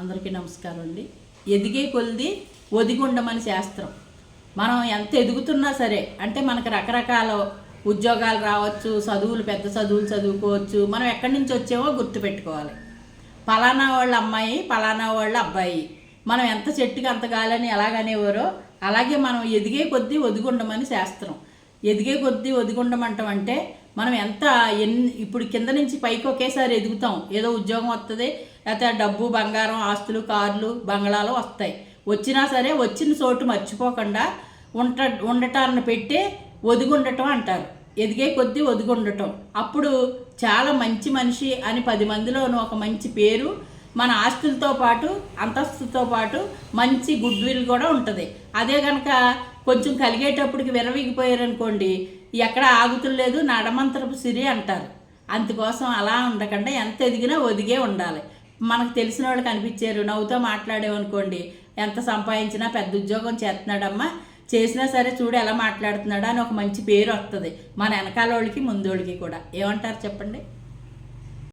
అందరికీ నమస్కారం అండి. ఎదిగే కొలిది ఒదిగి ఉండమని శాస్త్రం. మనం ఎంత ఎదుగుతున్నా సరే, అంటే మనకు రకరకాల ఉద్యోగాలు రావచ్చు, చదువులు పెద్ద చదువులు చదువుకోవచ్చు. మనం ఎక్కడి నుంచి వచ్చామో గుర్తుపెట్టుకోవాలి. పలానా వాళ్ళ అమ్మాయి, పలానా వాళ్ళ అబ్బాయి. మనం ఎంత చెట్టుకి అంత గాలని ఎలాగనేవారో అలాగే మనం ఎదిగే కొద్దీ ఒదిగి ఉండమని శాస్త్రం. ఎదిగే కొద్దీ ఒదిగి ఉండమంటాం అంటే మనం ఎంత ఇప్పుడు కింద నుంచి పైకి ఒకేసారి ఎదుగుతాం. ఏదో ఉద్యోగం వస్తుంది, లేకపోతే డబ్బు, బంగారం, ఆస్తులు, కార్లు, బంగ్లాలు వస్తాయి. వచ్చినా సరే వచ్చిన చోటు మర్చిపోకుండా ఉండటాన్ని పెట్టి ఒదిగి ఉండటం అంటారు. ఎదిగే కొద్దీ ఒదిగి ఉండటం. అప్పుడు చాలా మంచి మనిషి అని 10 మందిలోనూ ఒక మంచి పేరు, మన ఆస్తులతో పాటు అంతస్తుతో పాటు మంచి గుడ్ విల్ కూడా ఉంటుంది. అదే కనుక కొంచెం కలిగేటప్పటికి విరవిగిపోయారనుకోండి, ఎక్కడ ఆగుతులేదు, నడమంతరపు సిరి అంటారు. అందుకోసం అలా ఉండకుండా ఎంత ఎదిగినా ఒదిగే ఉండాలి. మనకు తెలిసిన వాళ్ళు కనిపించారు, నవ్వుతో మాట్లాడేమనుకోండి, ఎంత సంపాదించినా పెద్ద ఉద్యోగం చేస్తున్నాడమ్మా, చేసినా సరే చూడు ఎలా మాట్లాడుతున్నాడా అని ఒక మంచి పేరు వస్తుంది మన వెనకాల వాళ్ళకి ముందోళ్ళకి కూడా. ఏమంటారు చెప్పండి?